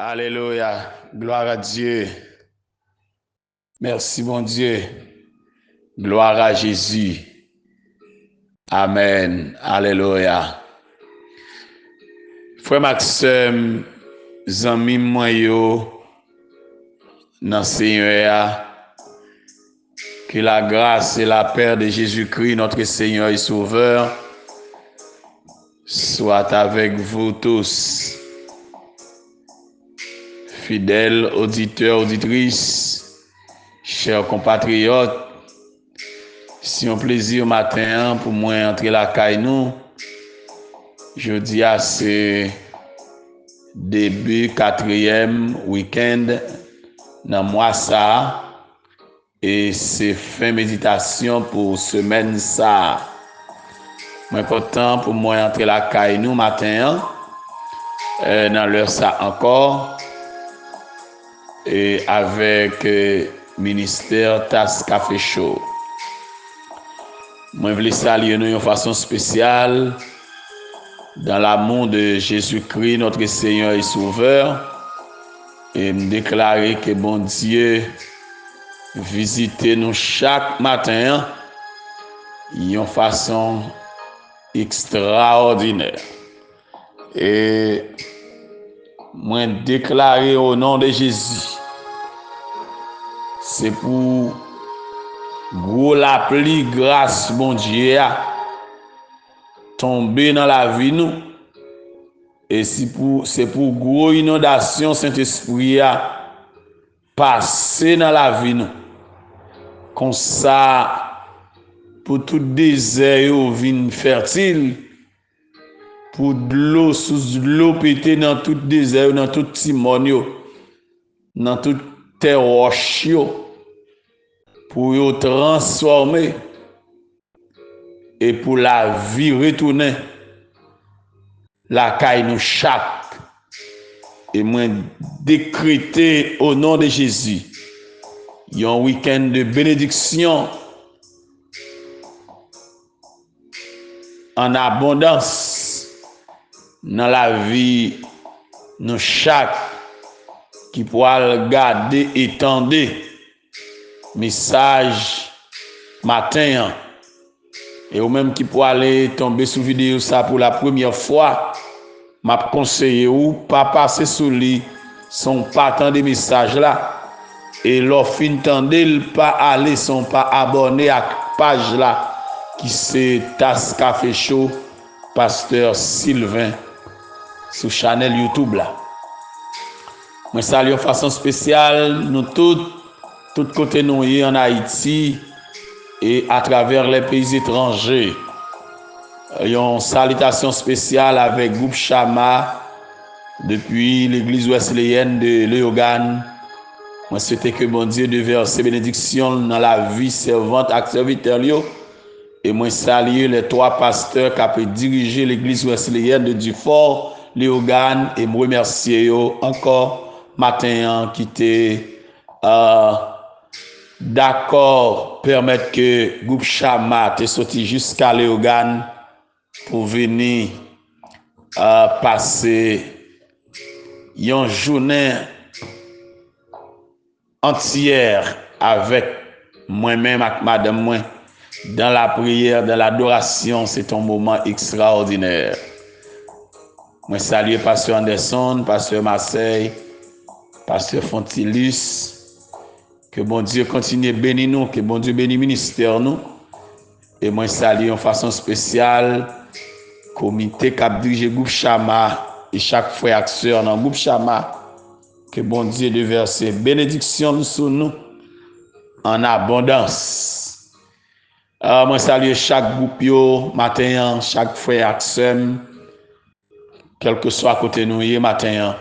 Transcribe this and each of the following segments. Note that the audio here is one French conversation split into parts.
Alléluia. Gloire à Dieu. Merci, mon Dieu. Gloire à Jésus. Amen. Alléluia. Frère Maxime, zami moi yo, dans Seigneur, que la grâce et la paix de Jésus-Christ, notre Seigneur et Sauveur, soit avec vous tous. Fidèles auditeurs, auditrices, chers compatriotes, c'est un plaisir matin pour moi entrer la caille nous. Je dis à ce début 4e week-end dans mois ça et c'est fin méditation pour semaine ça. Moi content pour moi entrer la caille nous matin dans l'heure ça encore et avec ministère Tasse Café Show. Moi voulais saluer nous de façon spéciale dans l'amour de Jésus-Christ, notre Seigneur et Sauveur, et me déclarer que bon Dieu visite nous chaque matin de façon extraordinaire. Et moi déclarer au nom de Jésus, c'est pour gros la pluie grâce bon Dieu a tomber dans la vie nous et c'est pour gros inondation Saint-Esprit a passer dans la vie nous comme ça pour tout désert vin fertile pour de l'eau sous l'eau péter dans tout désert dans tout timon dans toute terre roche pour yo transformer et pour la vie retourner la caille nous chaque et moi décréter au nom de Jésus un week-end de bénédiction en abondance dans la vie nous chaque qui pourra garder et tendre message matin et ou même qui pourra aller tomber sur vidéo ça pour la première fois m'a conseillé ou pas passer sur lui son partant de message là et l'offre tendel pas aller son pas abonné à page là qui c'est Tasse Café Show pasteur Sylvain sur channel YouTube là. Moi salue de façon spéciale nous tout côté nous en Haïti et à travers les pays étrangers. Une salutation spéciale avec groupe Chama depuis l'église wesleyenne de Léogane. Moi souhaite que bon Dieu de verser bénédiction dans la vie servante et serviteur et moi salue les 3 pasteurs qui ont dirigé l'église wesleyenne de Dufort, Léogane et moi remercier encore matin qui était d'accord permettre que groupe Chama te sorti jusqu'à Léogane pour venir passer une journée entière avec moi-même avec madame moi dans la prière, dans l'adoration. C'est un moment extraordinaire. Moi salue pasteur Anderson, pasteur Marseille, pasteur Fontilus. Que bon Dieu continue de bénir nous, que bon Dieu bénisse ministère nous. Et moi salue en façon spéciale comité qui dirige groupe Chama et chaque frère et sœur dans groupe Chama. Que bon Dieu de verser bénédiction sur nous en abondance. Moi salue chaque groupe yo matin, chaque frère et sœur, quel que soit côté nous hier matin.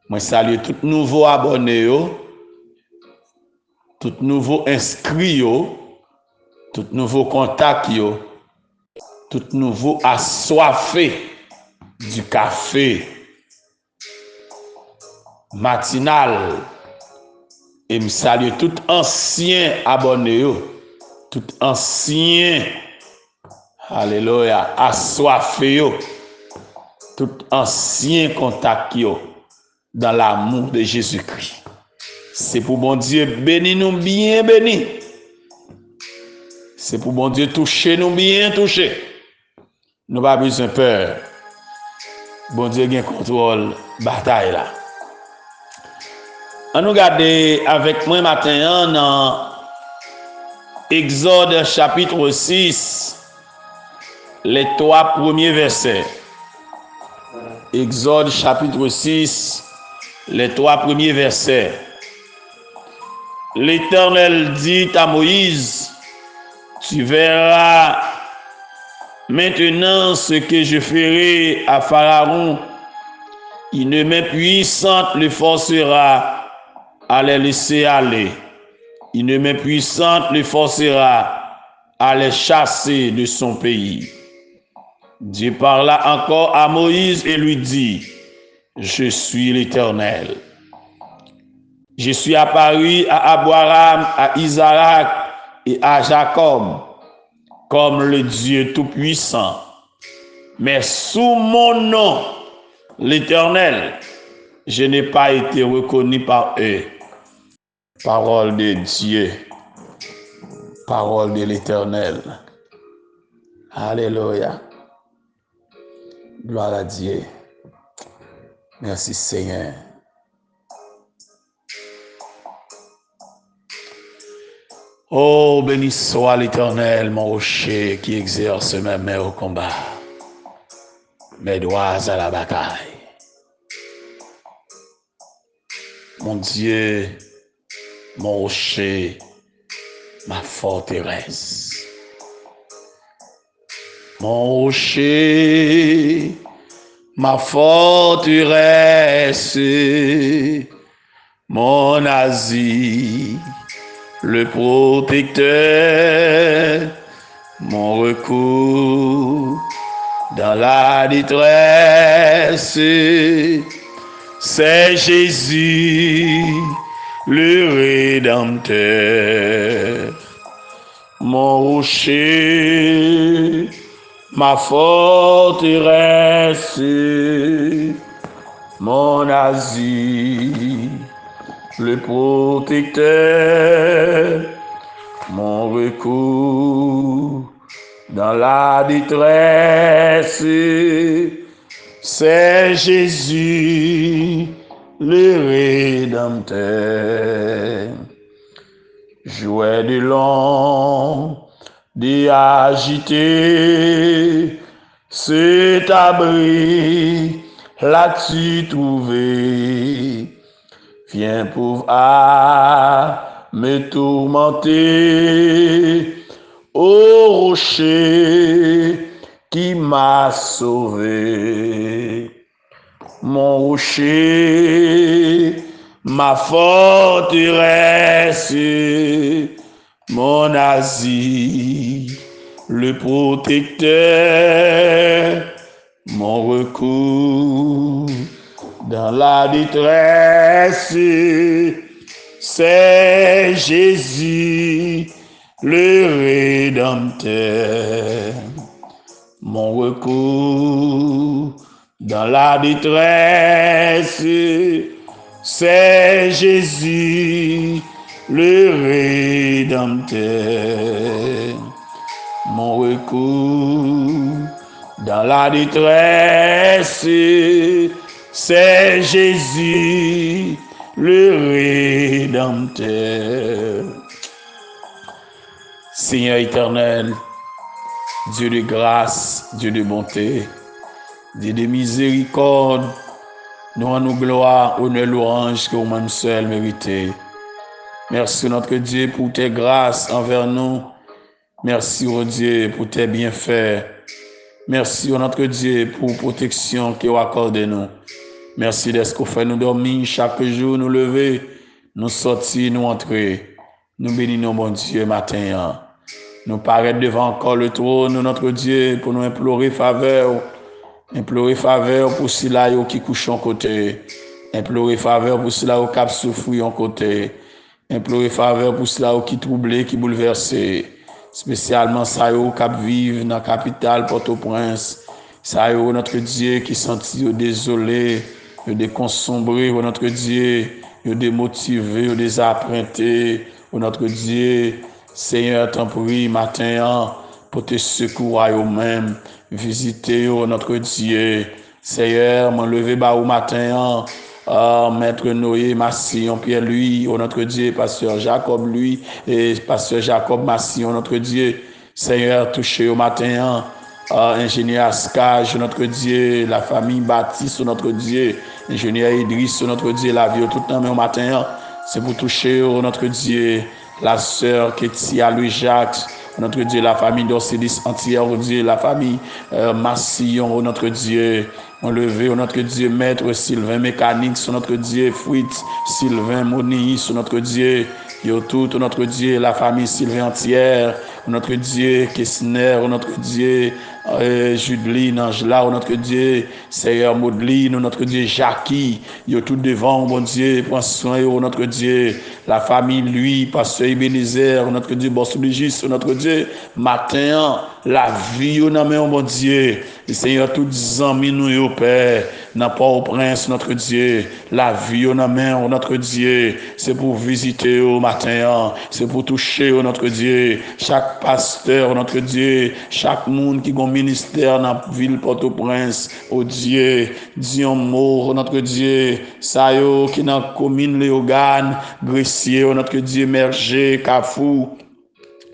Moi salue tout nouveau abonné yo, tout nouveau inscrit yo, tout nouveau contact yo, tout nouveau assoiffé du café matinal. Et me salue tout ancien abonné yo, tout ancien alléluia assoiffé yo, tout ancien contact yo dans l'amour de Jésus-Christ. C'est pour bon Dieu bénir nous bien bénis. C'est pour bon Dieu toucher nous bien toucher. Nous pas besoin de peur. Bon Dieu a contrôle bataille là. On nous regarde avec moi matin dans Exode chapitre 6, les 3 premiers versets. Exode chapitre 6, les 3 premiers versets. L'Éternel dit à Moïse, tu verras maintenant ce que je ferai à Pharaon. Une main puissante le forcera à les laisser aller. Une main puissante le forcera à les chasser de son pays. Dieu parla encore à Moïse et lui dit, je suis l'Éternel. Je suis apparu à Abraham, à Isaac et à Jacob comme le Dieu Tout-Puissant. Mais sous mon nom, l'Éternel, je n'ai pas été reconnu par eux. Parole de Dieu, parole de l'Éternel. Alléluia. Gloire à Dieu. Merci Seigneur. Oh, béni soit l'Éternel, mon rocher, qui exerce mes mains au combat, mes doigts à la bataille. Mon Dieu, mon rocher, ma forteresse. Mon rocher, ma forteresse, mon asile, le protecteur, mon recours dans la détresse, c'est Jésus, le Rédempteur. Mon rocher, ma forteresse, mon asile, le protecteur, mon recours dans la détresse, c'est Jésus, le Rédempteur. Jouet de long, de agité, cet abri l'as-tu trouvé? Viens pour me tourmenter, ô rocher qui m'a sauvé. Mon rocher, ma forteresse, mon asile, le protecteur, mon recours dans la détresse, c'est Jésus, le Rédempteur. Mon recours dans la détresse, c'est Jésus, le Rédempteur. Mon recours dans la détresse, c'est Jésus, le Rédempteur. Seigneur éternel, Dieu de grâce, Dieu de bonté, Dieu de miséricorde, nous rendons gloire, honneur, louange que vous-même seul méritez. Merci notre Dieu pour tes grâces envers nous. Merci oh Dieu pour tes bienfaits. Merci oh notre Dieu pour protection que vous accordez nous. Merci de ce que vous faites nous dormir chaque jour, nous lever, nous sortir, nous entrer. Nous bénissons bon Dieu matin. Nous paraître devant encore le trône, notre Dieu, pour nous implorer faveur pour ceux-là qui couchent en côté, implorer faveur pour ceux-là qui souffrent en côté, implorer faveur pour ceux-là qui troublés, qui bouleversés, spécialement ça qui vivent dans la capitale Port-au-Prince, ça notre Dieu qui sentit désolé, yo déconsombré, oh notre Dieu, yo démotivé, yo désapprenté, oh notre Dieu, Seigneur, t'en prie, matin, pour te secourir eux-mêmes, visiter, oh notre Dieu, Seigneur, m'en lever bas au matin, Maître Noé, Massillon, Pierre-Louis, oh notre Dieu, Pasteur Jacob, lui, et Pasteur Jacob, Massillon, notre Dieu, Seigneur, touché au matin, ingénieur Ascage, notre Dieu, la famille Baptiste, notre Dieu, ingénieur Idriss, notre Dieu, la vie, tout le temps, mais au matin, c'est pour toucher, notre Dieu, la sœur Ketia, Louis Jacques, notre Dieu, la famille d'Orcélis entière, oh Dieu, la famille Massillon, oh notre Dieu, on levé, oh notre Dieu, Maître Sylvain Mécanique, sur notre Dieu, Fritz, Sylvain Moni, sur notre Dieu, yo tout, oh notre Dieu, la famille Sylvain entière, oh notre Dieu, Kessner, oh notre Dieu, Judeline, Angela, oh notre Dieu, Seigneur Maudeline, oh notre Dieu, Jackie, yo tout devant, bon Dieu, prends soin, oh notre Dieu, la famille, lui, Pasteur Ebenezer, oh notre Dieu, Borsouligis, oh notre Dieu, matin, la vie, oh mon Dieu, et Seigneur, tous les amis, nous, yo Père, n'a pas au prince, notre Dieu, la vie, oh notre Dieu, c'est pour visiter au matin, c'est pour toucher, oh notre Dieu, chaque pasteur, notre Dieu, chaque monde qui a un ministère dans la ville Port-au-Prince, oh Dieu, dis un mot, notre Dieu, ça yo qui dans la commune Léogane, Gressier, oh notre Dieu, Merger, Kafou,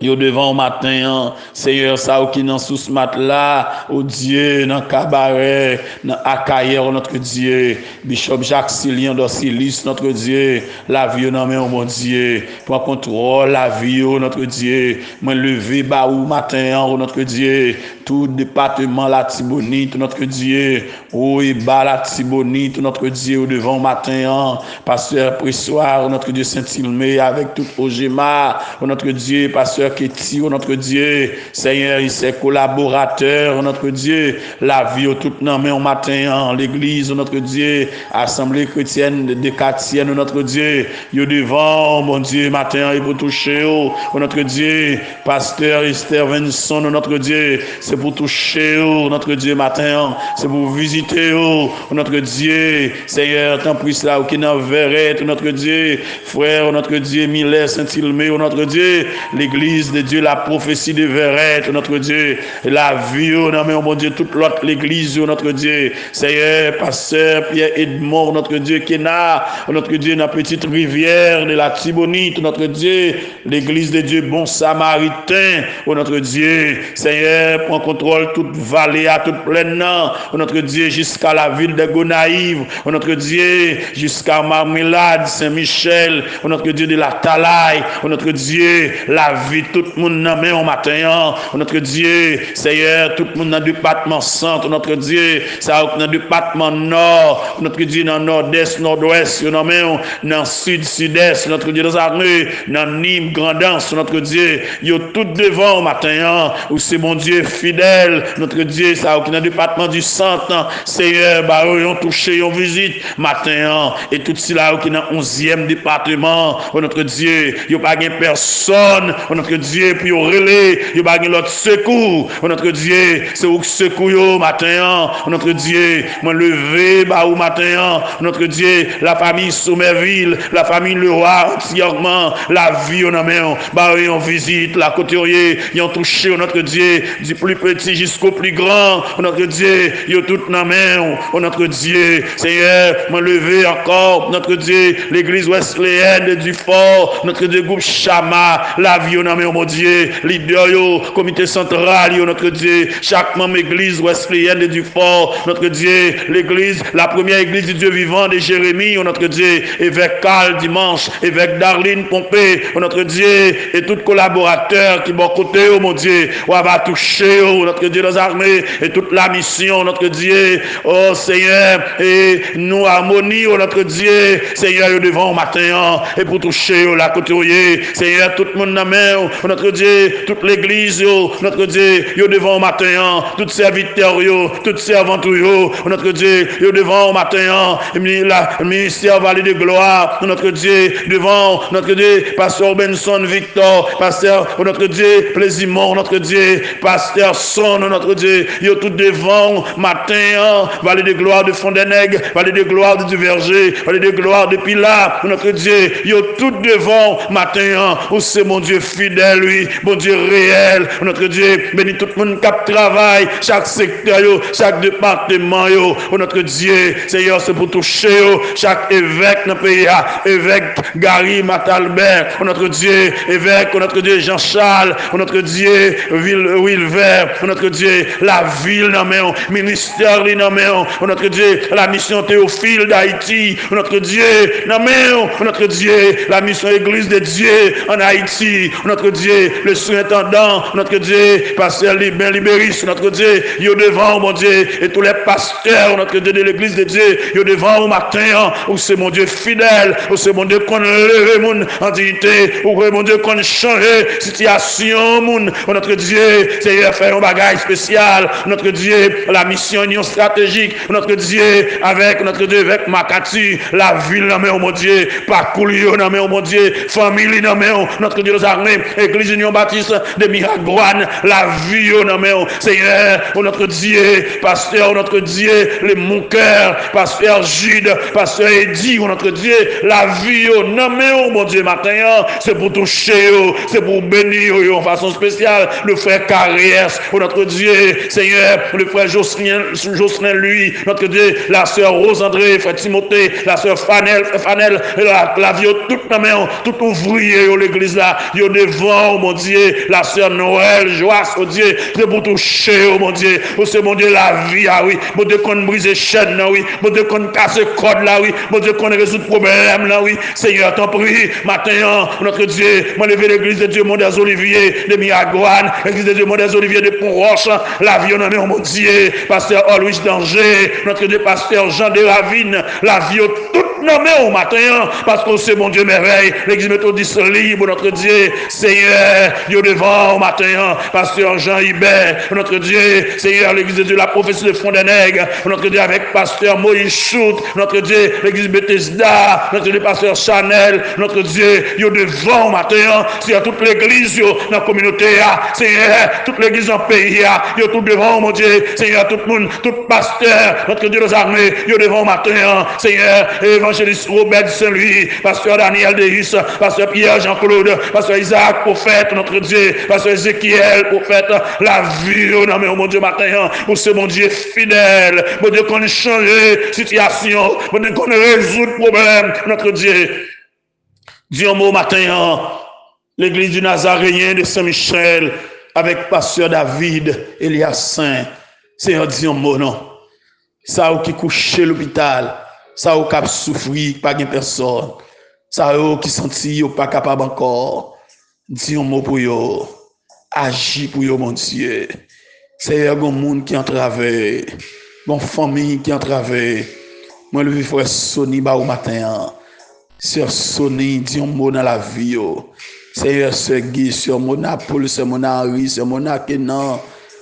yo devant au matin, Seigneur, ça qui dans sous ce matelas, oh Dieu, dans cabaret, dans Akayer, notre Dieu, Bishop Jacques Silien d'Orsilis, notre Dieu, la vie dans main, mon Dieu, prends contrôle la vie, notre Dieu, moi lever bas au matin, notre Dieu, tout département la Tibonite, notre Dieu, oh et bas la Tibonite, notre Dieu, devant au matin, pasteur Pressoir, notre Dieu Saint-Ilmé, avec tout Ogema, notre Dieu, pasteur Keti, notre Dieu, Seigneur, il ses collaborateurs, notre Dieu, la vie au tout nom, mais au matin, l'église, notre Dieu, assemblée chrétienne de Catienne, notre Dieu, yo devant, mon Dieu, matin, il pour toucher, notre Dieu, pasteur Esther Vincent, notre Dieu, c'est pour toucher, notre Dieu, matin, c'est pour visiter, notre Dieu, Seigneur, tant pis là, qui n'en verrait, notre Dieu, frère, notre Dieu, Miller, Saint-Ilmé, notre Dieu, l'église de Dieu, la prophétie de Verrette, notre Dieu, la vie, non mais mon Dieu, toute l'autre l'église, notre Dieu, Seigneur, pasteur Pierre Edmond, notre Dieu, Kéna, notre Dieu, la petite rivière de la Tibonite, notre Dieu, l'église de Dieu, bon samaritain, notre Dieu, Seigneur, prends contrôle toute vallée, à toute plaine, notre Dieu, jusqu'à la ville de Gonaïve, notre Dieu, jusqu'à Marmelade, Saint-Michel, notre Dieu de la Talaï, notre Dieu, la vie, tout le monde dans main au matin, notre Dieu, Seigneur, tout le monde dans le département centre, notre Dieu, ça dans le département nord, notre Dieu dans le nord-est, nord-ouest, dans le sud, sud-est, notre Dieu dans la rue, dans Nîmes, Grandance, notre Dieu, yo tout devant au matin, où c'est mon Dieu fidèle, notre Dieu, ça dans le département du centre, Seigneur, bah, on touché, on visite matin, et tout cela qui dans le 11e département, notre Dieu, il n'y a pas de personne, notre Dieu, puis au relais, il n'y a pas de l'autre secours, notre Dieu, c'est au secours matin, notre Dieu, moi levé, bah, au matin, notre Dieu, la famille Sommerville, la famille Leroy, entièrement, la vie, on a main, bah, on visite la côté, ils ont touché, notre Dieu, du plus petit jusqu'au plus grand, notre Dieu, ils ont tout dans main, notre Dieu, Seigneur, moi levé encore, notre Dieu, l'église Wesleyenne du Fort, notre Dieu, groupe Chama, la vie, on a main, mon Dieu, leader, comité central, notre Dieu, chaque membre église Wesleyenne du Fort, notre Dieu, l'église, la première église du Dieu vivant de Jérémie, notre Dieu, évêque Carl dimanche, évêque Darlene Pompé, notre Dieu, et tout collaborateur qui bon côté, oh mon Dieu, on va toucher, oh, notre Dieu, nos armées, et toute la mission, notre Dieu, oh Seigneur, et nous harmonie, oh notre Dieu, Seigneur, devant au matin, et pour toucher, oh la côté, Seigneur, tout le monde dans main, oh, notre Dieu, toute l'église, oh, notre Dieu, yo devant au matin, tout serviteur, yo, tout servante, yo, notre Dieu, yo devant au matin, le ministère Vallée de Gloire, notre Dieu, devant, notre Dieu, pasteur Benson Victor, pasteur, notre Dieu, Plaisimont, notre Dieu, pasteur Son, notre Dieu, yo tout devant, matin, Vallée de Gloire de Fondenègue, Vallée de Gloire de Duverger, Vallée de Gloire de Pilat, notre Dieu, yo tout devant, matin, où c'est mon Dieu fidèle, lui, mon Dieu réel, notre Dieu, bénis tout le monde qui travaille, chaque secteur, chaque département, notre Dieu, Seigneur, c'est pour toucher chaque évêque dans le pays, évêque Gary Matalbert, notre Dieu, évêque, notre Dieu, Jean-Charles, notre Dieu, Wilver, notre Dieu, la ville, ministère, notre Dieu, la mission Théophile d'Haïti, notre Dieu, notre Dieu, la mission Église de Dieu en Haïti, notre Dieu, le surintendant, notre Dieu, pasteur Libéris, notre Dieu, yo devant, mon Dieu, et tous les pasteurs, notre Dieu, de l'église de Dieu, yo devant au matin, où c'est mon Dieu fidèle, où c'est mon Dieu qu'on lève mon en dignité, où c'est mon Dieu qu'on change situation, notre Dieu, Seigneur, fait un bagage spécial, notre Dieu, la mission union stratégique, notre Dieu, avec notre Dieu, avec Makati, la ville, mon Dieu, parcours, mon Dieu, famille, notre Dieu, nos armées, église union baptiste de Miragouane, la vie, Seigneur, notre Dieu, pasteur, notre Dieu, les mon cœur, pasteur Jude, pasteur Eddy, notre Dieu, la vie, mon Dieu, matin, c'est pour toucher, c'est pour bénir en façon spéciale, le frère Carrière, notre Dieu, Seigneur, le frère Jocelyn, lui, notre Dieu, la sœur Rose-André, frère Timothée, la sœur Fanel, la vie, tout ouvrier, l'église là, yo devant, mon Dieu, la sœur Noël, Joas, oh Dieu, c'est pour toucher, oh mon Dieu, oh c'est mon Dieu, la vie, ah oui, mon Dieu, qu'on brise les chaînes, là, oui, mon Dieu, qu'on casse le code, là, oui, mon Dieu, qu'on résout le problème, là, oui, Seigneur, t'en prie, matin, notre Dieu, moi, lever l'église de Dieu, mon des Oliviers, de Miragouane, l'église de Dieu, mon des Oliviers, de Pont-Roche, la vie, on en est, oh mon Dieu, pasteur Alois Danger, notre Dieu, pasteur Jean de Ravine, la vie, toute nommée au matin, parce que c'est mon Dieu merveille, l'église méthodiste libre, notre Dieu, Seigneur, Dieu devant au matin, pasteur Jean Hibert, notre Dieu, Seigneur, l'église de Dieu, la prophétie de Fondenègue, notre Dieu, avec pasteur Moïse Chout, notre Dieu, l'église Bethesda, notre Dieu, pasteur Chanel, notre Dieu, Dieu devant au matin, c'est à toute l'église, dans la communauté, Seigneur, toute l'église en pays, Dieu tout devant, mon Dieu, Seigneur, tout le monde, tout pasteur, notre Dieu, nos armées, Dieu devant au matin, Seigneur, évangéliste Robert Saint-Louis, pasteur Daniel Deis, pasteur Pierre Jean-Claude, pasteur Isaac, prophète, notre Dieu, pasteur Ézéchiel, prophète, la vie, non mais mon Dieu, matin, où c'est mon Dieu fidèle, mon Dieu, qu'on change situation, mon Dieu, qu'on résout le problème, notre Dieu. Dis un mot matin, l'église du Nazaréen de Saint-Michel, avec pasteur David, Elias Saint, Seigneur, dis un mot, non. Ça qui couche à l'hôpital, ça qui a souffert, pas de personne, ça qui senti pas capable encore. Dis un mot pour eux, agis pour eux, mon Dieu. C'est un monde qui en travaille, une famille qui en travaille. Moi, le frère Sonny, au matin, sœur Sonny, dis un mot dans la vie. C'est sœur Guy, sœur Mona Paul, sœur Mona Henri, sœur Mona Kenan,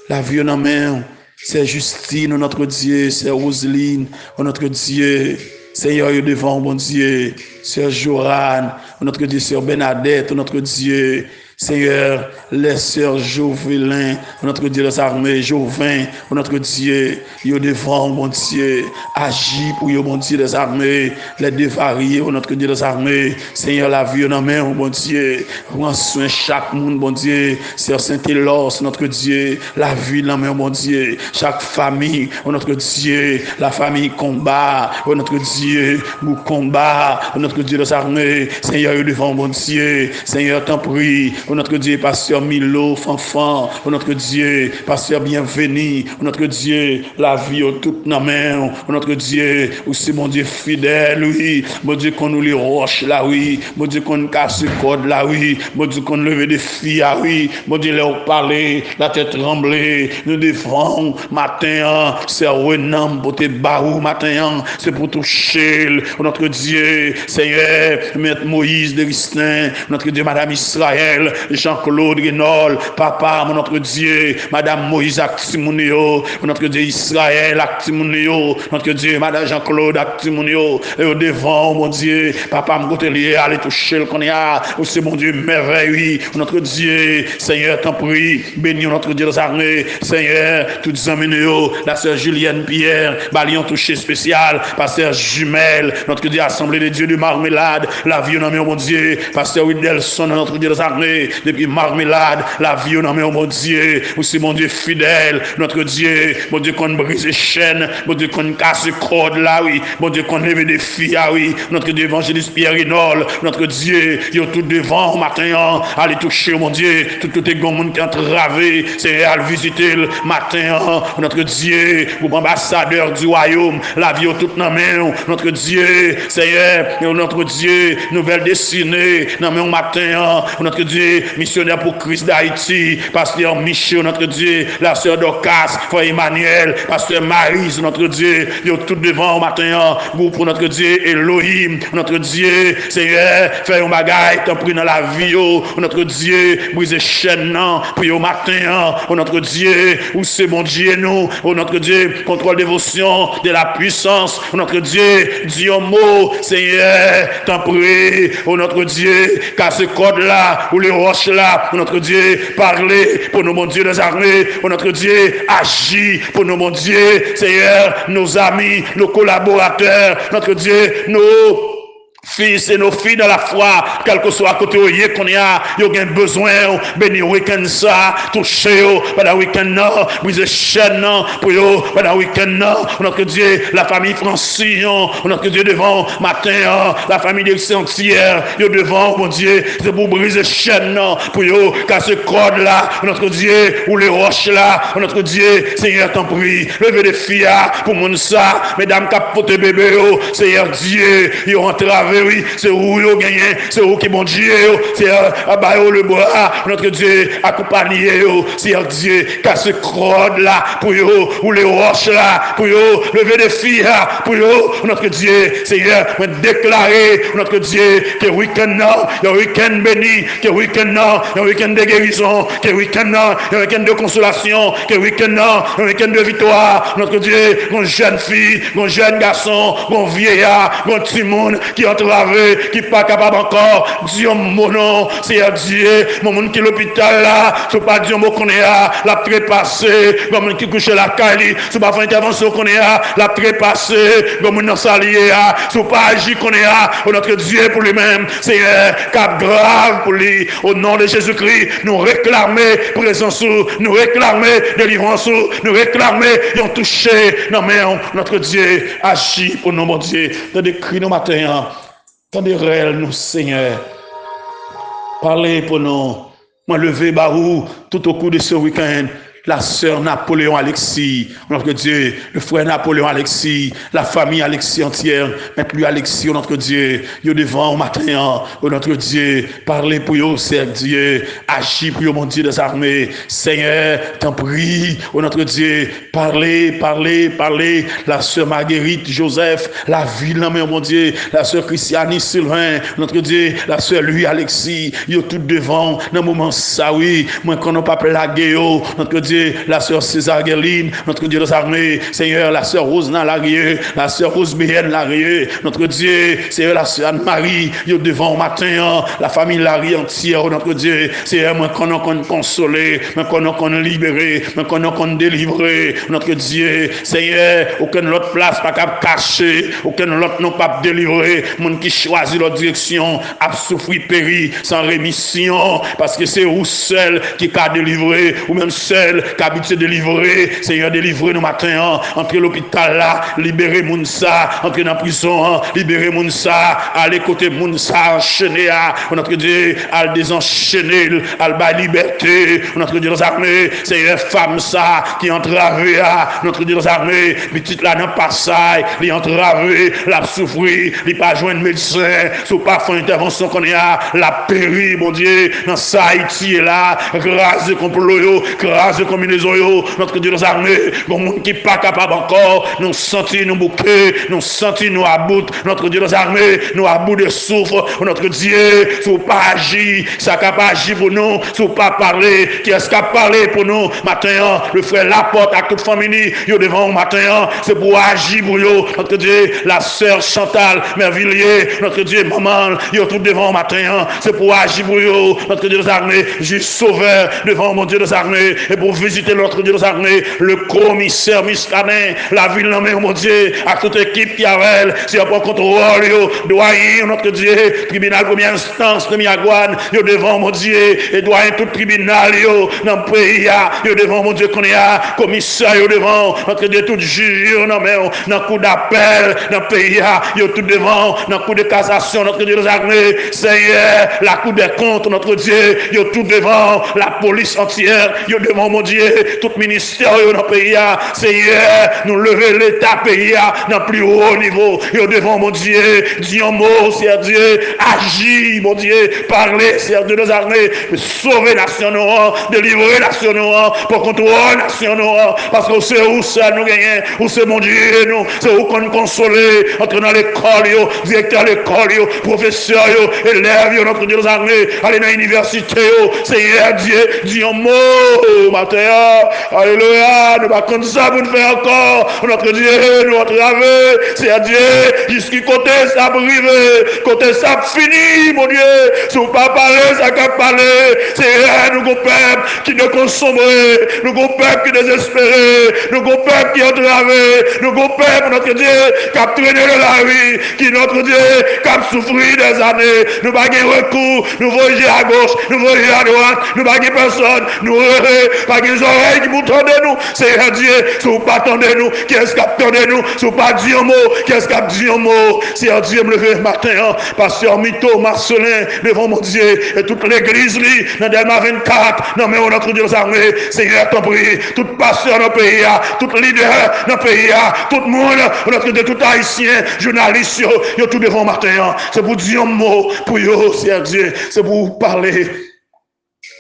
la vie en main. C'est Justine, notre Dieu, c'est Roseline, notre Dieu, Seigneur, devant, mon Dieu, c'est Joran, notre Dieu, c'est Bernadette, notre Dieu, Seigneur, les sœurs Jovelin, notre Dieu des armées, Jovin, notre Dieu, yo devant, mon Dieu, agis pour yo, mon Dieu des armées, les dévariés, notre Dieu des armées, Seigneur, la vie en main, mon Dieu, prends soin chaque monde, mon Dieu, Sœur Saint-Élos, notre Dieu, la vie en main, mon Dieu, chaque famille, notre Dieu, la famille combat, notre Dieu, nous combat, notre Dieu des armées, Seigneur, yo devant, mon Dieu, Seigneur, t'en prie, notre Dieu, pasteur Milo, Fanfan, notre Dieu, pasteur bienvenu, notre Dieu, la vie au toute nos mains, notre Dieu, aussi mon Dieu fidèle, oui, mon Dieu qu'on nous les roches là, oui, mon Dieu qu'on casse le code là, oui, mon Dieu qu'on leve des filles, ah oui, mon Dieu leur parler, la tête tremblée, nous devons, matin, c'est renam pour te barou, matin, c'est pour toucher, notre Dieu, Seigneur, Maître Moïse de Ristin, notre Dieu, Madame Israël, Samuel, Jean-Claude Guénol, papa, mon notre Dieu, Madame Moïse Actimonio, notre Dieu Israël Actimonio, notre Dieu, Madame Jean-Claude Actimonio, et au devant, mon Dieu, papa, mon côté lié, allez toucher le qu'on y a, c'est mon Dieu, merveille, notre Dieu, Seigneur, t'en prie, bénis notre Dieu des armées, Seigneur, toutes amis, la sœur Julienne Pierre, balion touché spécial, pasteur Jumelle, notre Dieu, Assemblée des dieux de Marmelade, la vie, mon Dieu, pasteur Wildelson, notre Dieu des armées, depuis Marmelade, la vie, mon Dieu, aussi mon Dieu fidèle, notre Dieu, mon Dieu, qu'on brise les chaînes, mon Dieu, qu'on casse les cordes là, oui, mon Dieu, qu'on lève des filles, ah oui, notre Dieu, évangéliste Pierre Renol, notre Dieu, yo tout devant, matin, allez toucher, mon Dieu, tout les gens qui ont entravé, c'est à visiter le matin, notre Dieu, pour ambassadeur du royaume, la vie toute dans main, notre Dieu, Seigneur, notre Dieu, nouvelle destinée, dans main matin, notre Dieu, missionnaire pour Christ d'Haïti, pasteur Michel, notre Dieu, la sœur Dorcas, frère Emmanuel, pasteur Marise, notre Dieu, yo tout devant matin, pour notre Dieu, Elohim, notre Dieu, Seigneur, faire un bagage, t'en prie dans la vie, notre Dieu, briser chaîne, pour au matin, notre Dieu, où c'est mon Dieu, nous, notre Dieu, contrôle dévotion de la puissance, notre Dieu, Dieu mot, Seigneur, t'en prie, notre Dieu, car ce code-là, ou les roches là, notre Dieu, parler pour nous, mon Dieu, des armées, notre Dieu, agit pour nous, mon Dieu, Seigneur, nos amis, nos collaborateurs, notre Dieu, nos fils et nos filles dans la foi, quel que soit à côté où y est qu'on y a, y a besoin, béni week-end ça, toucher pendant week-end briser chaîne pour yo, pendant week-end notre Dieu, la famille Francillon, notre Dieu devant matin, la famille d'Excès entière, yo devant, mon Dieu, c'est pour briser chaîne pour yo, car ce code là, notre Dieu, ou les roches là, notre Dieu, Seigneur, t'en prie, levez les filles pour mon ça, mesdames capote bébé, Seigneur Dieu, ils ont entravé. Oui, c'est où ils ont gagné, c'est où qui bon Dieu, c'est à le bois, notre Dieu, accompagné, c'est Dieu, car ce crode là, pour eux, ou les roches là, pour eux, lever des filles, pour eux, notre Dieu, Seigneur, déclarer, notre Dieu, que week-end, il y a un week-end béni, que week-end, il y a un week-end de guérison, que week-end, il y a un week-end de consolation, que week-end, il y a un week-end de victoire, notre Dieu, une jeune fille, un jeune garçon, un vieillard, un petit monde qui entre qui pas capable encore, Dieu mon nom, c'est Dieu, mon monde qui est l'hôpital là, c'est pas Dieu mon qu'on est là, la trépassé, mon monde qui couche la caille, c'est pas faire intervention qu'on est là, la trépassé, mon monde dans salier là, c'est pas agir qu'on est là, notre Dieu pour lui-même, c'est cap grave pour lui, au nom de Jésus-Christ, nous réclamer présence, nous réclamer délivrance, nous réclamer, ils ont touché, non mais notre Dieu agit pour nous, mon Dieu, dans des cris nos matins. Tendez réel, nous, Seigneur. Parlez pour nous. Moi, levé barou tout au cours de ce week-end. La sœur Napoléon Alexis, notre Dieu, le frère Napoléon Alexis, la famille Alexis entière, mettre lui Alexis, notre Dieu, yo devant au matin, notre Dieu, parlez pour eux, c'est Dieu, agis pour eux, mon Dieu des armées, Seigneur, t'en prie, notre Dieu, parlez, la sœur Marguerite Joseph, la ville, mon Dieu, la sœur Christiane Sylvain, notre Dieu, la sœur Louis Alexis, yo tout devant, dans le moment ça, oui, moi qu'on n'a pas plagué, notre Dieu, la sœur César Guerline, notre Dieu des armées, Seigneur, la sœur Rosna Larieux, la sœur Rosebéenne Larieux, notre Dieu, Seigneur, la sœur Anne-Marie, yo devant au matin, la famille Larieux entière, notre Dieu, Seigneur, moi qu'on a consolé, moi qu'on a libéré, moi qu'on a délivré, notre Dieu, Seigneur, aucune autre place pas capable cacher, aucun autre non pas délivré, monde qui choisit leur direction, a souffrir péri sans rémission, parce que c'est vous seul qui a délivré, ou même seul qui habite délivrer, Seigneur, délivrez nous matin, entre l'hôpital là, libérez Mounsa, entre dans la prison, libérez Mounsa, allez côté Mounsa, enchaîné, notre Dieu, à désenchaîner, à la liberté, notre Dieu des armées, Seigneur, femme ça, qui entravé, notre Dieu des armées, petite là dans le passage, il entravé, la souffrir, il pas joindre médecin, sous pas faire intervention qu'on est à la péri, mon Dieu, dans ça, Haïti est là, grâce de complot, grâce de combinaison, notre Dieu des armées, bon monde qui pas capable encore, nous sentir nous bouquer, nous sentir nous à bout, notre Dieu des armées, nous à bout de souffle, notre Dieu, si vous pas agir, ça n'a pas agir pour nous, si vous pas parler, qui est-ce qui a parlé pour nous, matin, le frère Laporte à toute famille, yo devant matin, c'est pour agir pour nous, notre Dieu, la sœur Chantal Mervilliers, notre Dieu, maman, yo tout devant matin, c'est pour agir pour nous, notre Dieu des armées, juste sauveur devant mon Dieu des armées, et pour visiter notre Dieu des armées, le commissaire Miscanin, la ville nommée, mon Dieu, à toute équipe qui avait, si on prend contrôle, doyen, notre Dieu, tribunal première instance de Miagouane, yo devant mon Dieu, et doyen tout tribunal, yo, dans le pays, yo devant mon Dieu, qu'on y a, commissaire, yo devant, notre Dieu, tout juge, yo, dans le coup d'appel, dans le pays, yo tout devant, dans le coup de cassation, notre Dieu des armées, Seigneur, la cour des comptes, notre Dieu, yo tout devant, la police entière, yo devant mon Dieu, tout ministère, yo dans le pays, Seigneur, nous lever l'État pays, dans le plus haut niveau, yo devant mon Dieu, dis un mot, c'est Dieu, agis, mon Dieu, parlez, c'est Dieu des armées, sauver nation noire, délivrer nation noire, pour contrôler nation noire, parce que c'est où ça nous gagne, où c'est mon Dieu, nous, c'est où qu'on nous consoler, entre dans l'école, yo, directeur de l'école, yo, professeur, yo, élèves, yo, notre Dieu des armées, aller dans l'université, yo, Seigneur Dieu, dis un mot, matin, alléluia, nous pas comme ça pour nous faire encore, notre Dieu, notre ave, c'est Dieu, jusqu'à côté ça brive, côté ça fini, mon Dieu, si vous pas parler, ça qu'à parler, c'est nous, peuple qui ne consommerait, nous, peuple qui désespéré, nous, peuple qui entravé, nous, peuple, notre Dieu, qui a traîné de la vie, qui, notre Dieu, qui a souffert des années, nous, pas de recours, nous, voyager à gauche, nous, voyager à droite, nous, pas de personne, nous, pas des oreilles qui vous tendent nous, c'est Dieu, si vous pas tendez nous, qui est-ce qui a tendez nous, si vous pas dit un mot, qui est-ce qui a dit un mot, c'est Dieu me lever matin, pasteur Mito, Marcelin, devant mon Dieu, et toute l'église, dans Delma 24, non mais notre Dieu des armées, Seigneur, t'en prie, tout pasteur dans le pays, tout leader dans le pays, tout le monde, notre Dieu, tout haïtien, journaliste, yo tout devant matin, c'est pour dire un mot, pour yo, c'est Dieu, c'est pour vous parler.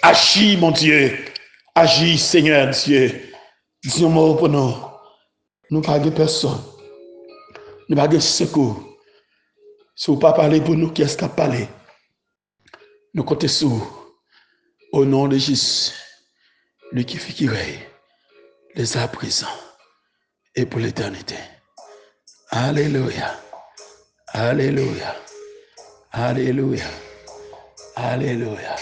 Agis, mon Dieu, agis, Seigneur Dieu, dis un mot pour nous, nous pas de personne, nous pas de secours, si vous pas parler pour nous, qui est-ce qui a parlé? Nous comptons sur au nom de Jésus, lui qui fait qui règne, les à présent et pour l'éternité. Alléluia. Alléluia. Alléluia. Alléluia.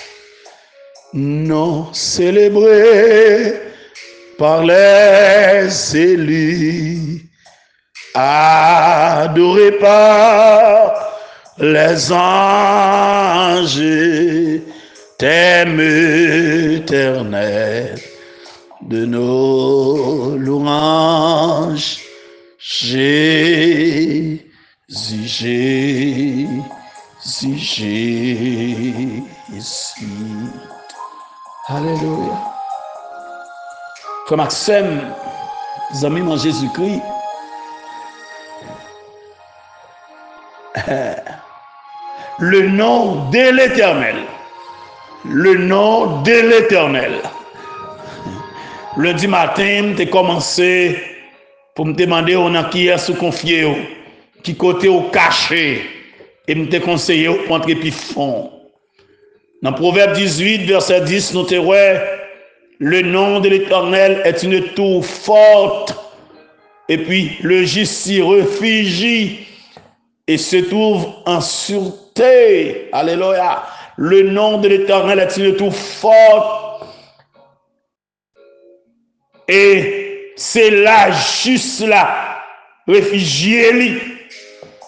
Non célébré par les élus, adoré par les anges, thème éternel de nos louanges, Jésus, Jésus, Jésus. Alléluia. Frère Maxime, amis en Jésus-Christ, le nom de l'Éternel, le nom de l'Éternel. Lundi matin, j'ai commencé pour me demander on a qui est sous confié, qui côté au caché, et me conseillé pour entrer plus fond. Dans Proverbe 18, verset 10, nous te le nom de l'Éternel est une tour forte, et puis le juste s'y réfugie et se trouve en sûreté. Alléluia. Le nom de l'Éternel est une tour forte, et c'est là, juste là, réfugié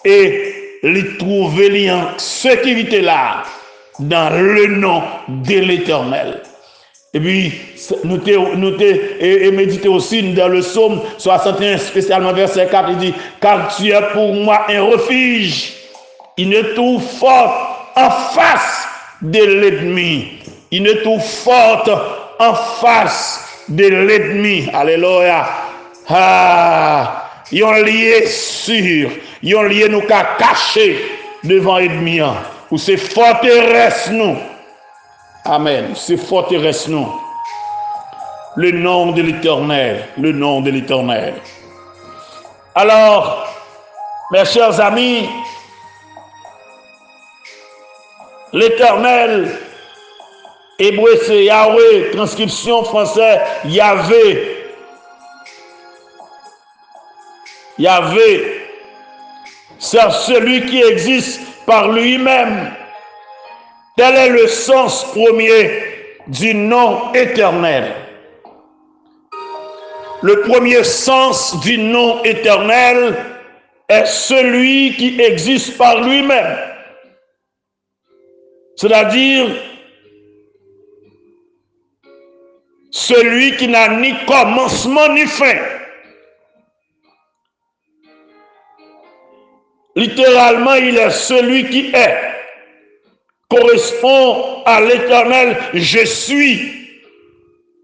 et les trouver en sécurité là, dans le nom de l'Éternel. Et puis, nous méditer aussi dans le psaume 61, spécialement verset 4, il dit, car tu es pour moi un refuge, une tour forte en face de l'ennemi. Une tour forte en face de l'ennemi. Alléluia. Ah, ils ont lié sûr, ils ont lié nous qu'à cacher devant l'ennemi. Ou c'est forteresse nous. Amen. C'est forteresse nous. le nom de l'Éternel, le nom de l'Éternel. Alors, mes chers amis, l'Éternel, hébreu c'est Yahweh, transcription française Yahvé. Yahvé, c'est celui qui existe par lui-même. Tel est le sens premier du nom éternel. Le premier sens du nom éternel est celui qui existe par lui-même. C'est-à-dire celui qui n'a ni commencement ni fin. Littéralement, il est celui qui est. Correspond à l'Éternel, je suis.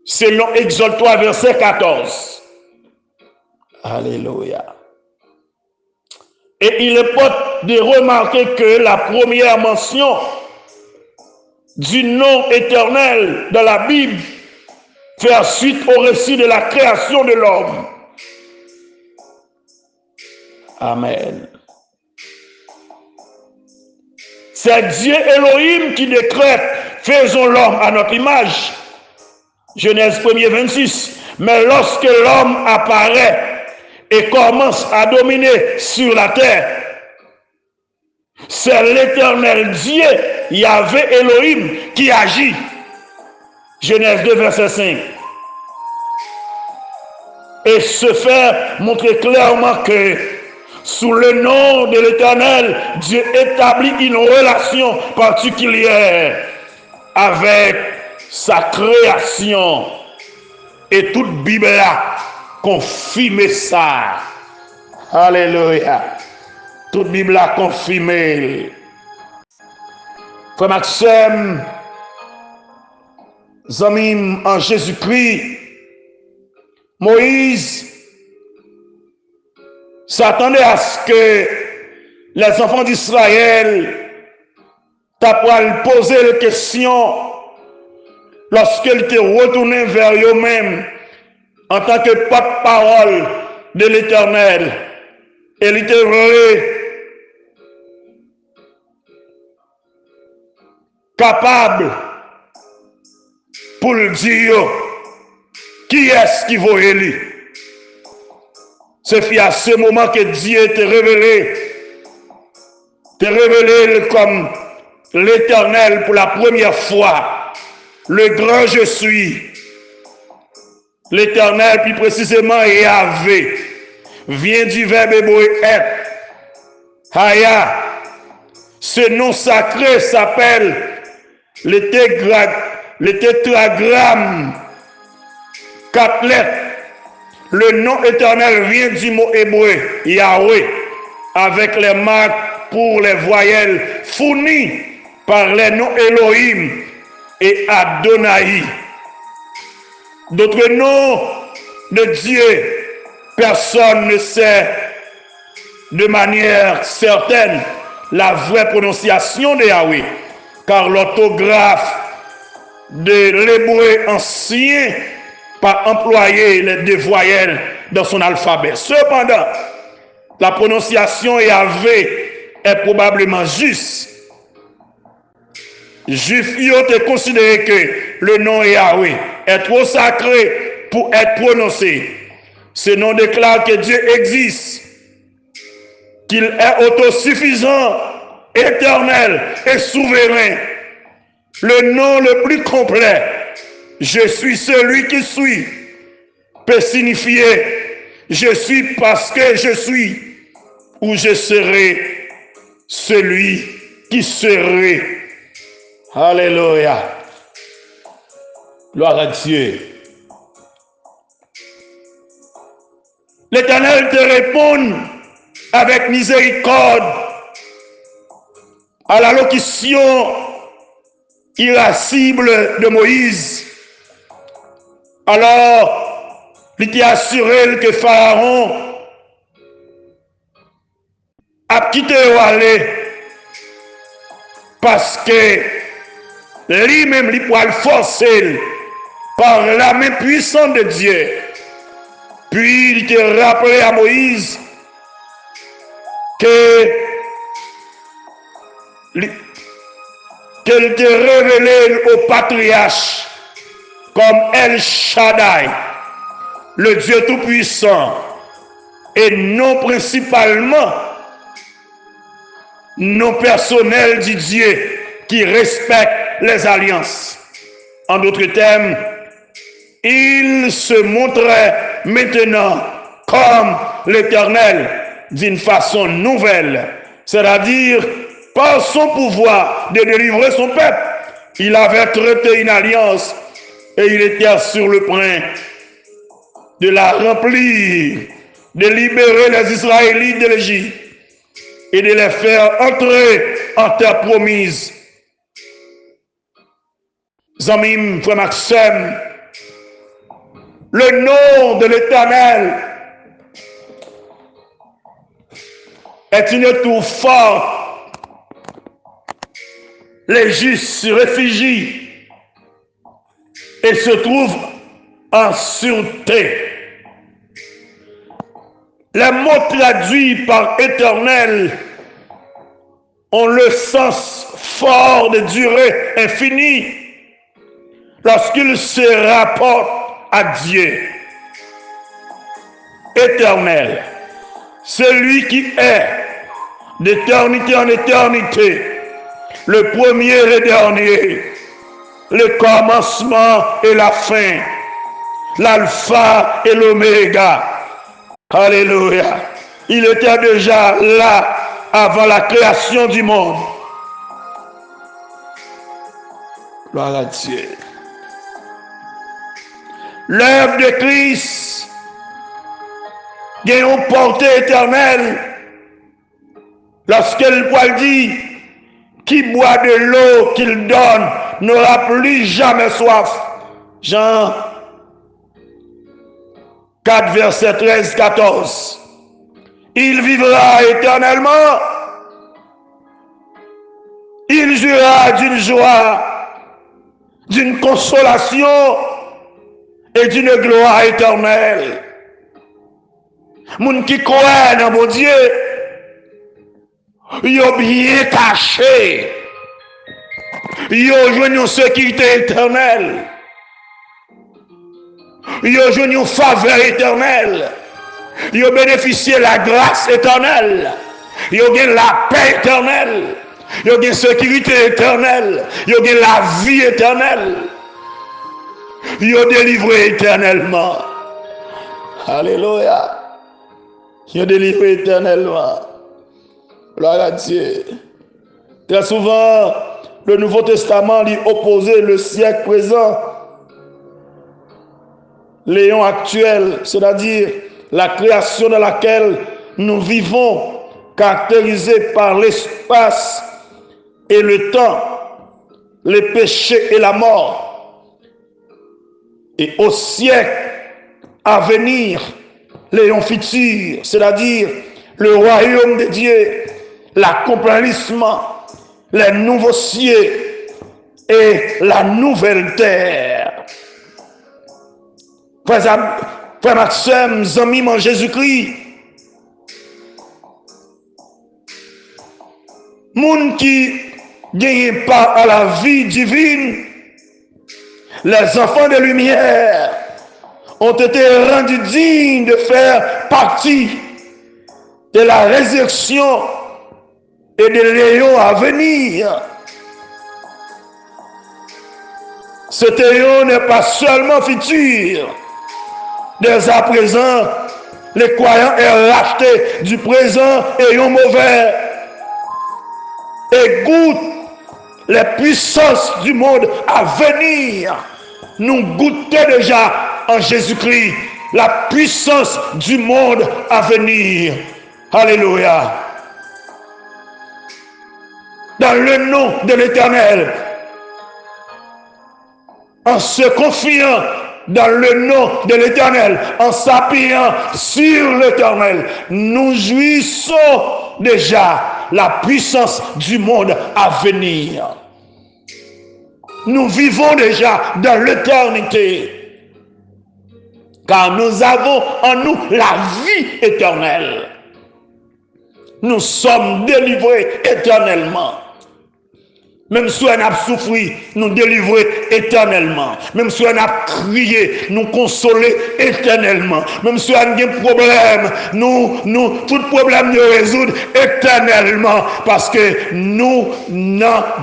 Selon Exode 3, verset 14. Alléluia. Et il est pas de remarquer que la première mention du nom éternel dans la Bible fait suite au récit de la création de l'homme. Amen. C'est Dieu Elohim qui décrète, faisons l'homme à notre image. Genèse 1er 26. Mais lorsque l'homme apparaît et commence à dominer sur la terre, c'est l'Éternel Dieu, Yahvé Elohim, qui agit. Genèse 2, verset 5. Et se fait montrer clairement que sous le nom de l'Éternel, Dieu établit une relation particulière avec sa création. Et toute Bible a confirmé ça. Alléluia. Toute Bible a confirmé. Frère Maxime, Zamim en Jésus-Christ, Moïse s'attendait à ce que les enfants d'Israël t'apprennent poser les questions lorsqu'ils étaient retournés vers eux-mêmes en tant que porte-parole de l'Éternel. Et l'Éternel capable pour le dire qui est-ce qui va élire. C'est à ce moment que Dieu t'est révélé comme l'Éternel pour la première fois, le grand je suis. L'Éternel, plus précisément Yahvé, vient du verbe hébreu être. Haya, ce nom sacré s'appelle le tétragramme, 4 lettres. Le nom éternel vient du mot hébreu Yahweh, avec les marques pour les voyelles fournies par les noms Elohim et Adonai. D'autres noms de Dieu, personne ne sait de manière certaine la vraie prononciation de Yahweh, car l'orthographe de l'hébreu ancien pas employer les deux voyelles dans son alphabet. Cependant, la prononciation Yahvé est probablement juste. Juif ont considéré que le nom Yahvé est trop sacré pour être prononcé. Ce nom déclare que Dieu existe, qu'il est autosuffisant, éternel et souverain. Le nom le plus complet, je suis celui qui suis, peut signifier je suis parce que je suis, ou je serai celui qui serait. Alléluia. Gloire à Dieu. L'Éternel te répond avec miséricorde à la locution irascible de Moïse. Alors, il était assuré que Pharaon a quitté aller parce que lui-même, il pourrait le forcer par la main puissante de Dieu. Puis il te rappelait à Moïse qu'elle te révélait au patriarche comme El Shaddai, le Dieu Tout-Puissant, et non principalement non personnel du Dieu qui respecte les alliances. En d'autres termes, il se montrait maintenant comme l'Éternel d'une façon nouvelle, c'est-à-dire par son pouvoir de délivrer son peuple. Il avait traité une alliance et il était sur le point de la remplir, de libérer les Israélites de l'Égypte et de les faire entrer en terre promise. Zamim, frère Maxime, le nom de l'Éternel est une tour forte. Les justes se réfugient et se trouvent en sûreté. Les mots traduits par éternel ont le sens fort de durée infinie lorsqu'ils se rapportent à Dieu. Éternel, celui qui est d'éternité en éternité, le premier et dernier, le commencement et la fin, l'alpha et l'oméga. Alléluia. Il était déjà là avant la création du monde. Gloire à Dieu. L'œuvre de Christ a une portée éternelle lorsqu'elle dit qui boit de l'eau qu'il donne n'aura plus jamais soif. Jean 4, verset 13-14. Il vivra éternellement. Il jouira d'une joie, d'une consolation et d'une gloire éternelle. Moun qui croit dans mon Dieu, yo bien caché. Yo joué une sécurité éternelle. Yo joué une faveur éternelle. Yo bénéficié la grâce éternelle. Yo gagne la paix éternelle. Yo gagne sécurité éternelle. Yo gagne la vie éternelle. Yo délivré éternellement. Alléluia. Yo délivré éternellement. Gloire à Dieu. Très souvent, le Nouveau Testament lui opposait le siècle présent, l'éon actuel, c'est-à-dire la création dans laquelle nous vivons, caractérisée par l'espace et le temps, les péchés et la mort. Et au siècle à venir, l'éon futur, c'est-à-dire le royaume de Dieu, l'accomplissement, les nouveaux cieux et la nouvelle terre. Frère Maxime, amis en Jésus-Christ, moun qui gagne pas à la vie divine, les enfants de lumière ont été rendus dignes de faire partie de la résurrection et de l'éon à venir. Cet éon n'est pas seulement futur. Dès à présent, les croyants est racheté du présent éon mauvais et goûtent les puissances du monde à venir. Nous goûtons déjà en Jésus-Christ la puissance du monde à venir. Alléluia. Dans le nom de l'Éternel, en se confiant dans le nom de l'Éternel, en s'appuyant sur l'Éternel, nous jouissons déjà la puissance du monde à venir. nous vivons déjà dans l'éternité. Car nous avons en nous la vie éternelle. Nous sommes délivrés éternellement. Même si on a souffert, nous délivrer éternellement. Même si on a crié, nous consoler éternellement. Même si on a des problèmes, tout problème nous résoudre éternellement. Parce que nous,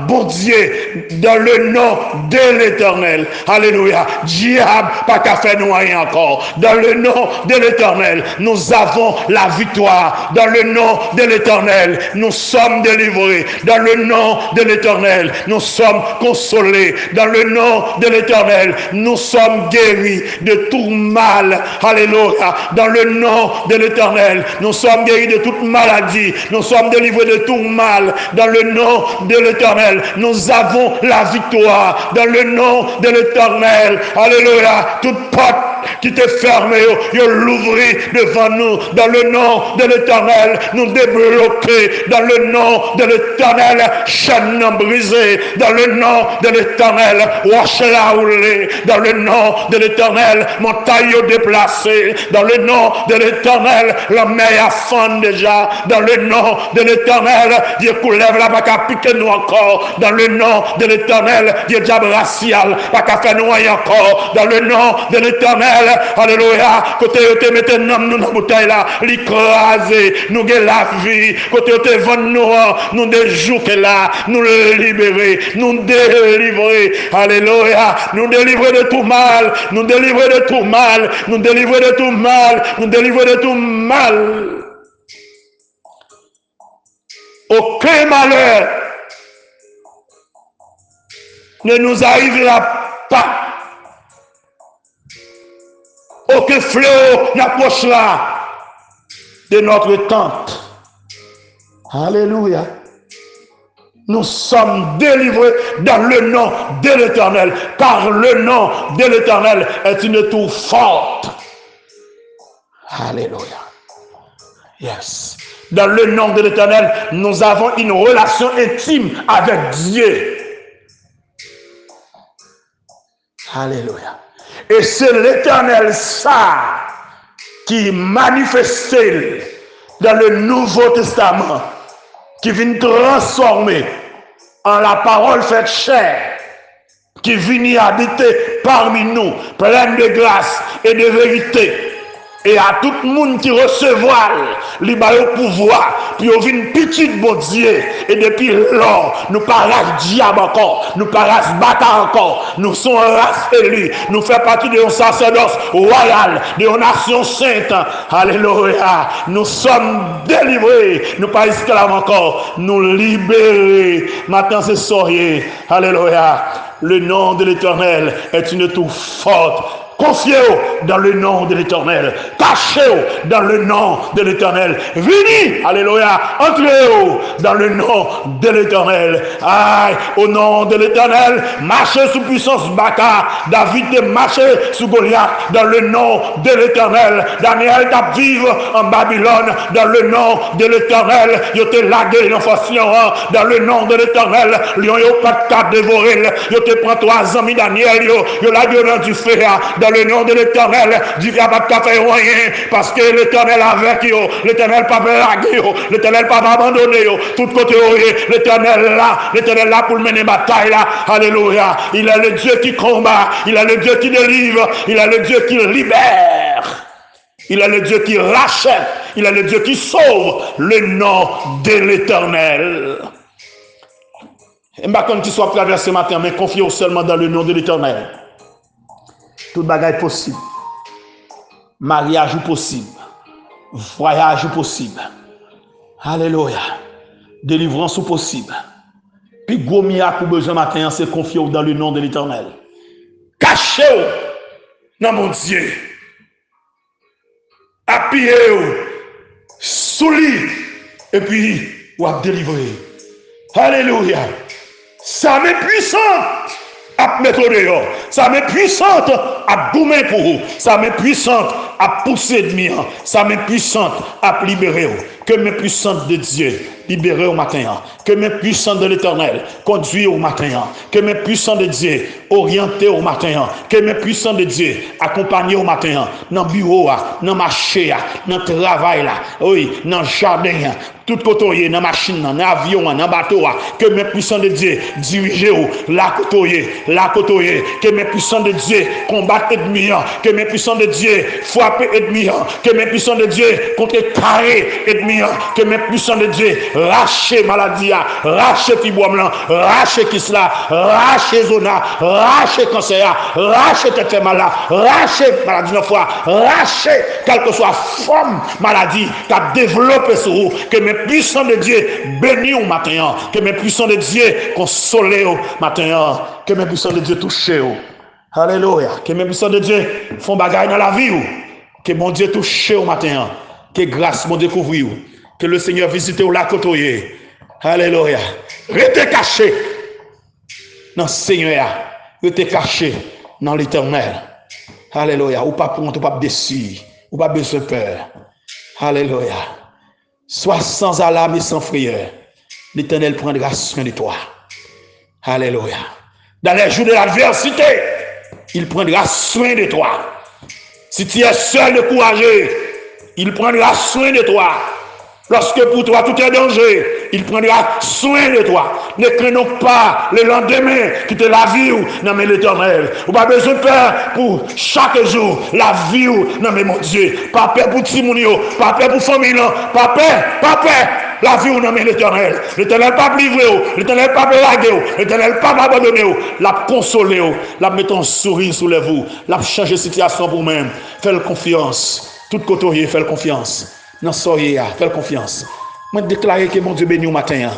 bon Dieu, dans le nom de l'éternel. Alléluia. Diable, pas qu'à faire nous rien encore. Dans le nom de l'éternel, nous avons la victoire. Dans le nom de l'éternel, nous sommes délivrés. Dans le nom de l'éternel, nous sommes consolés. Dans le nom de l'éternel, nous sommes guéris de tout mal. Alléluia. Dans le nom de l'éternel, nous sommes guéris de toute maladie. Nous sommes délivrés de tout mal. Dans le nom de l'éternel, nous avons la victoire. Dans le nom de l'éternel, alléluia, toute porte qui était fermée, l'ouvrir devant nous. Dans le nom de l'éternel, nous débloquer. Dans le nom de l'éternel, chaîne brisée. Dans le nom de l'éternel, roche la rouler. Dans le nom de l'éternel, montagne déplacée. Dans le nom de l'éternel, la mer a fond déjà. Dans le nom de l'éternel, Dieu coulève la bac à piquer nous encore. Dans le nom de l'éternel, Dieu diable racial, pas qu'à faire nous encore. Dans le nom de l'éternel, alléluia, côté où te mettez nous dans la bouteille là, l'écraser, nous gué la vie, côté où te vendre nous des jours que là, nous le libérer, nous délivrer, alléluia, nous délivrer de tout mal, nous délivrer de tout mal, nous délivrer de tout mal, nous délivrer de tout mal. Aucun malheur ne nous arrivera pas. Aucun fléau n'approchera de notre tente. Alléluia. Nous sommes délivrés dans le nom de l'éternel, car le nom de l'éternel est une tour forte. Alléluia. Yes. Dans le nom de l'éternel, nous avons une relation intime avec Dieu. Alléluia. Et c'est l'éternel ça qui manifesté dans le Nouveau Testament, qui vient transformer en la parole faite chair, qui vient habiter parmi nous, pleine de grâce et de vérité. Et à tout le monde qui recevra le pouvoir, puis on vient petite bon Dieu. Et depuis lors, nous parlons diable encore, nous parlons bâtard encore, nous sommes race élue, nous faisons partie de un sacerdoce royal, de une nation sainte. Alléluia. Nous sommes délivrés, nous pas esclaves encore, nous libérés. Maintenant c'est soirée. Alléluia. Le nom de l'Éternel est une tour forte. Confiez-vous dans le nom de l'Éternel. Cachez-vous dans le nom de l'Éternel. Venez, alléluia, entrez-vous dans le nom de l'Éternel. Aïe, au nom de l'Éternel, marchez sous puissance Baka. David est marché sous Goliath dans le nom de l'Éternel. Daniel t'a vivre en Babylone dans le nom de l'Éternel. Il te lagué dans dans le nom de l'Éternel. Lion yo pas de dévorer. Il te prend 3 amis Daniel. Yo lagué dans du feu. Dans le nom de l'Éternel, Dieu n'a pas de faire rien, parce que l'Éternel avec eux, l'Éternel pas blaguer, l'Éternel pas abandonner, tout côté l'Éternel là pour mener bataille là, alléluia. Il est le Dieu qui combat, il est le Dieu qui délivre, il est le Dieu qui libère, il est le Dieu qui rachète, il est le Dieu qui sauve, le nom de l'Éternel. Et pas comme tu sois traversé ce matin, mais confiez seulement dans le nom de l'Éternel. Tout bagage possible. Mariage possible. Voyage possible. Alléluia. Délivrance possible. Puis gros miracle besoin matin, c'est confier dans le nom de l'Éternel. Cachez-vous dans mon Dieu. Appuyez-vous. Solide. Et puis, vous avez délivré. Alléluia. Ça m'est puissante. À mettre dehors, ça m'est puissante à gommer pour vous, ça m'est puissante à pousser de mien, ça m'est puissante à libérer vous. Que mes puissances de Dieu libérées au matin. Que mes puissances de l'Éternel conduisent au matin. Que mes puissances de Dieu orientées au matin. Que mes puissances de Dieu accompagnées au matin. Dans le bureau, dans le marché, dans le travail, oui, dans le jardin. Tout côté, dans la machine, dans l'avion, dans le bateau, que mes puissants de Dieu dirigent la côté, que mes puissants de Dieu combattent ennemis, que mes puissants de Dieu frappent ennemis, que mes puissants de Dieu contrecarrent ennemis, que mes puissants de Dieu rachent maladie, rachent fibrome blanc, rachent kisla, rachent zona, rachent cancer, rachent tête malade, rachent maladie de foie, rachent quelle que soit forme maladie qui a développé sur vous, que mes puissants de Dieu bénis au matin, que mes puissants de Dieu consolent au matin, que mes puissants de Dieu touchent. Alléluia. Que mes puissants de Dieu font bagaille dans la vie. Que mon Dieu touche au matin. Que grâce mon Dieu couvre. Que le Seigneur visite au lac côtoyer. Alléluia. Restez caché dans le Seigneur. Restez caché dans l'Éternel. Alléluia. Ou pas pour ou pas déçu. Ou pas besoin de peur. Alléluia. Sois sans alarme et sans frayeur. L'Éternel prendra soin de toi. Alléluia. Dans les jours de l'adversité, il prendra soin de toi. Si tu es seul et courageux, il prendra soin de toi. Lorsque pour toi tout est danger, il prendra soin de toi. Ne craignons pas le lendemain qui te la vie ou non mais l'Éternel. Ou pas besoin de peur pour chaque jour la vie ou non mais mon Dieu. Pas peur pour Timounio, pas peur pour famille, pas peur. La vie ou non mais l'Éternel. L'Éternel pas livré, l'Éternel pas blagué, l'Éternel pas abandonné, l'a consolé, l'a mettre un sourire sous les vous, l'a changer situation pour même. Fais confiance. Tout côté fais confiance. Non, soyez, fais confiance. Moi, déclarer que mon Dieu béni au matin.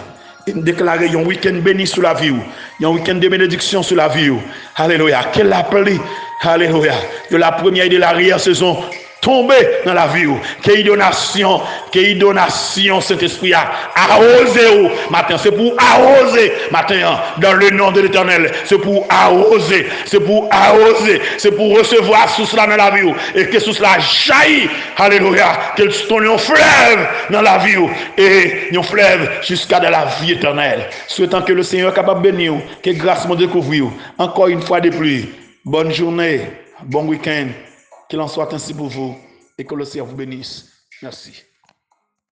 Déclarer un week-end béni sur la vie. Un week-end de bénédiction sur la vie. Alléluia. Qu'elle appelle, alléluia, de la première et de l'arrière-saison tomber dans la vie. Que donation, Saint-Esprit a arrosé matin. C'est pour arroser matin dans le nom de l'Éternel. C'est pour arroser. C'est pour recevoir sous cela dans la vie. Et que sous cela jaillit. Alléluia. Qu'elle tourne un fleuve dans la vie. Et un fleuve jusqu'à de la vie éternelle. Souhaitant que le Seigneur est capable de bénir. Que grâce me découvrir. Encore une fois de plus. Bonne journée. Bon week-end. Qu'il en soit ainsi pour vous et que le Seigneur vous bénisse. Merci.